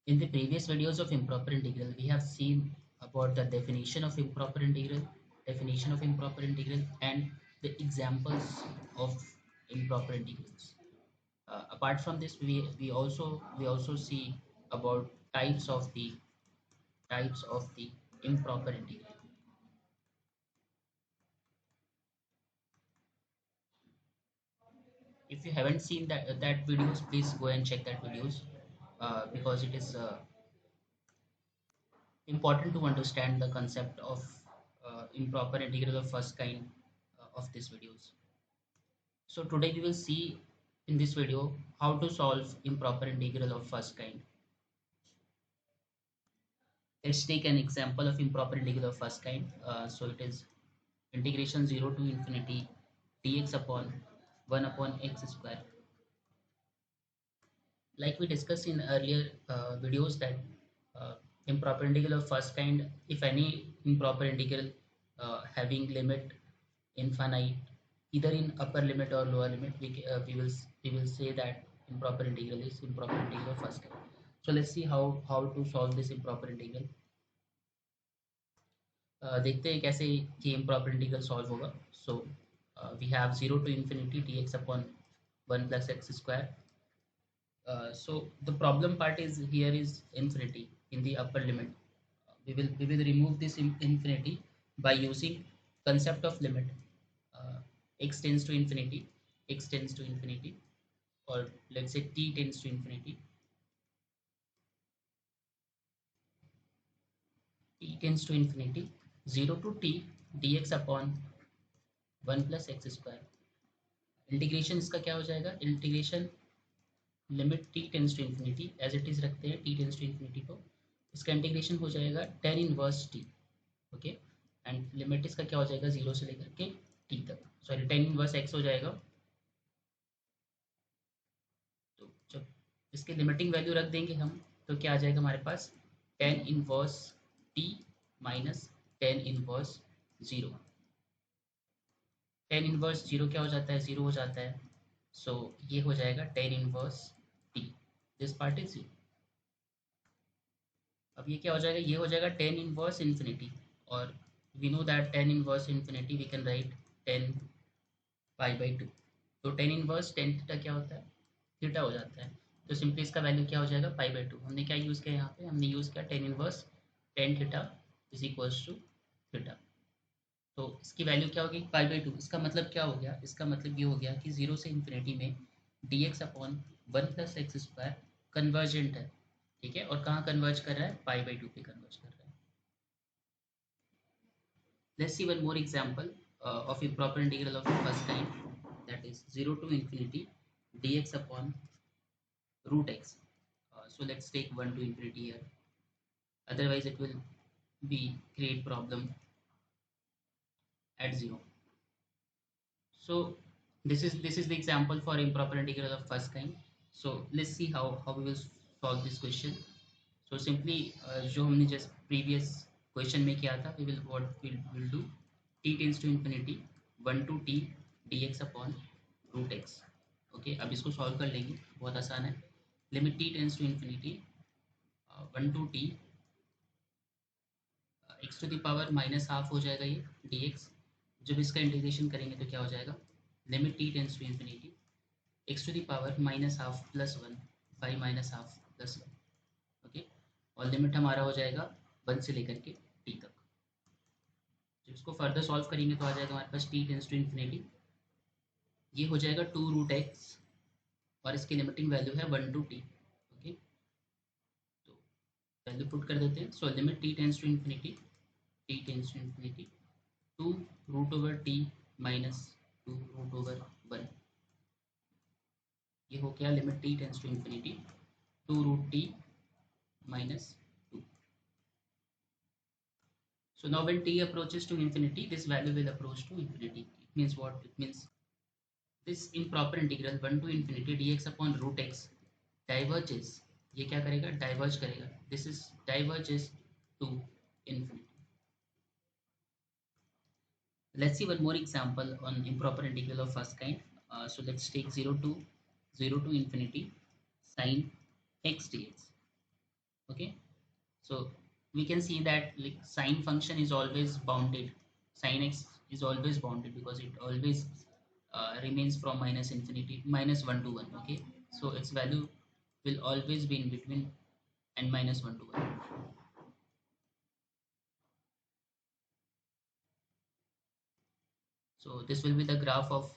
In the previous videos of improper integral, we have seen about the definition of improper integral, and the examples of improper integrals. Apart from this, we also see about types of the improper integral. If you haven't seen that videos, please go and check that videos because it is important to understand the concept of improper integral of first kind of these videos. So today we will see in this video how to solve improper integral of first kind. Let's take an example of improper integral of first kind. So it is integration 0 to infinity dx upon 1 upon x square. Like we discussed in earlier videos that uh, improper integral of first kind, if any improper integral having limit infinite, either in upper limit or lower limit, we will say that improper integral is improper integral of first kind. So let's see how to solve this improper integral. देखते हैं कैसे ये improper integral solve होगा. So we have 0 to infinity dx upon 1 plus x square. So the problem part is here is infinity in the upper limit. We will remove this infinity by using concept of limit. Uh, x tends to infinity, x tends to infinity, or let's say t tends to infinity, t tends to infinity, 0 to t dx upon 1 plus x square. Integration इसका क्या हो जाएगा? Integration limit t tends to infinity as it is रखते हैं, t tends to infinity को. इसका integration हो जाएगा tan inverse T. Okay, and limit इसका क्या हो जाएगा? 0 से लेकर के t तक. सॉरी, टेन इनवर्स x हो जाएगा. तो जब इसके लिमिटिंग वैल्यू रख देंगे हम, तो क्या आ जाएगा हमारे पास? Tan inverse t minus tan inverse 0. Tan inverse 0 क्या हो जाता है? 0 हो जाता है. सो ये हो जाएगा tan inverse t. This part is 0. अब ये क्या हो जाएगा? ये हो जाएगा टेन इनवर्स इन्फिनिटी, और we know that tan inverse infinity we can write tan pi by two. तो टेन इनवर्स टेन थीटा क्या होता है? थीटा हो जाता है. तो सिंपली इसका वैल्यू क्या हो जाएगा? Pi by two. हमने क्या यूज़ किया यहाँ पे? हमने यूज़ किया tan inverse tan theta is equals to theta. तो इसकी वैल्यू क्या होगी? Pi by two. इसका मतलब क्या हो गया? इसका मतलब ये हो गया कि जीरो से इन्फिनिटी में D x upon one plus x square convergent है. ठीक है, और कहाँ कन्वर्ज कर रहा है? पाई बाई टू पे कन्वर्ज कर रहा है. Let's see one more example of improper integral of the first kind, that is 0 to infinity dx upon root x. So let's take 1 to infinity here. Otherwise, it will be create problem at 0. So this is the example for improper integral of first kind. So let's see how we will solve this question. So simply जो हमने just previous question में किया था, we will do t tends to infinity 1 to t dx upon root x. Okay, अब इसको solve कर लेंगे, बहुत आसान है. Limit t tends to infinity 1 to t x to the power minus half हो जाएगा ये dx. जब इसका इंटीग्रेशन करेंगे तो क्या हो जाएगा? Limit t tends to infinity x to the power minus half plus one by minus half plus one. Okay, और लिमिट हमारा हो जाएगा 1 से लेकर के t तक. जब इसको फर्दर सॉल्व करेंगे तो आ जाएगा हमारे पास t टेंस टू इन्फिनिटी, ये हो जाएगा टू रूट एक्स, और इसकी लिमिटिंग वैल्यू है 1 टू टी. ओके, तो वैल्यू पुट कर देते हैं. So limit t tends to infinity two root over t minus two root over 1. ये हो गया limit t tends to infinity two root t minus 2. So now when t approaches to infinity, this value will approach to infinity. It means what? It means this improper integral 1 to infinity dx upon root x diverges. ये क्या करेगा? Diverge करेगा. This is diverges to infinity. Let's see one more example on improper integral of first kind. So let's take 0 to infinity sin x dx. Okay, so we can see that like sine function is always bounded. Sine x is always bounded because it always remains from minus infinity minus 1 to 1. Okay, so its value will always be in between and minus 1 to 1. So this will be the graph of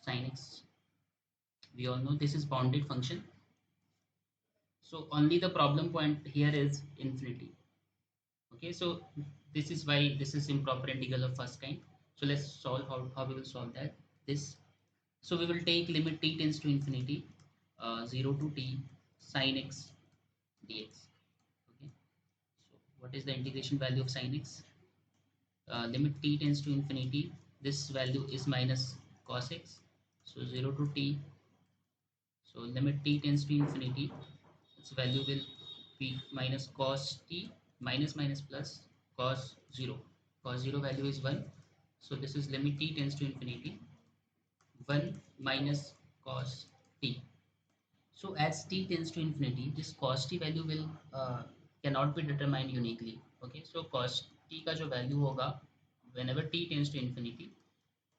sin x. We all know this is bounded function. So only the problem point here is infinity. Okay, so this is why this is improper integral of first kind. So let's solve how we will solve that. This, so we will take limit t tends to infinity, 0 to t sin x dx. Okay, so what is the integration value of sin x? Limit t tends to infinity, this value is minus cos x. So 0 to t, so limit t tends to infinity, its value will be minus cos t minus minus plus cos 0. Cos 0 value is 1. So this is limit t tends to infinity, 1 minus cos t. So as t tends to infinity, this cos t value will cannot be determined uniquely. Okay, so cos t का जो value होगा whenever t tends to infinity,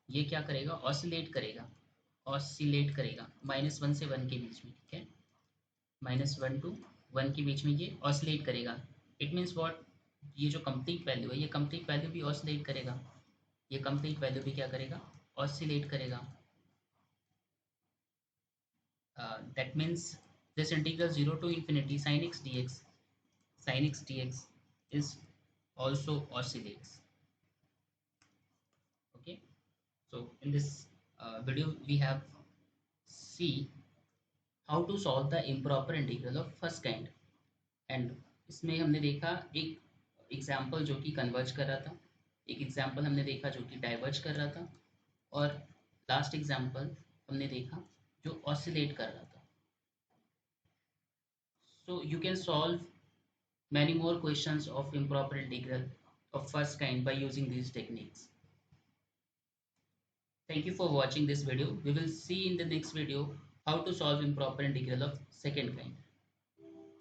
ये क्या करेगा, oscillate करेगा, oscillate करेगा minus one से one के बीच में. ठीक है, माइनस वन टू वन के बीच में ये ऑसिलेट करेगा. इट मीन्स वॉट, ये जो कंप्लीट वैल्यू है ये कंप्लीट वैल्यू भी ऑसिलेट करेगा, ये कंप्लीट वैल्यू भी क्या करेगा, ऑसिलेट करेगा. That means this integral 0 to infinity sin x dx, sin x dx is also oscillates. Okay, so in this video we have see how to solve the improper integral of first kind. And इसमें हमने देखा एक example जो कि converge कर रहा था, एक एग्जाम्पल हमने देखा जो कि डाइवर्ज कर रहा था, और लास्ट एग्जाम्पल हमने देखा जो ऑसिलेट कर रहा था. So you can solve many more questions of improper integral of first kind by using these techniques. Thank you for watching this video. We will see in the next video how to solve improper integral of second kind.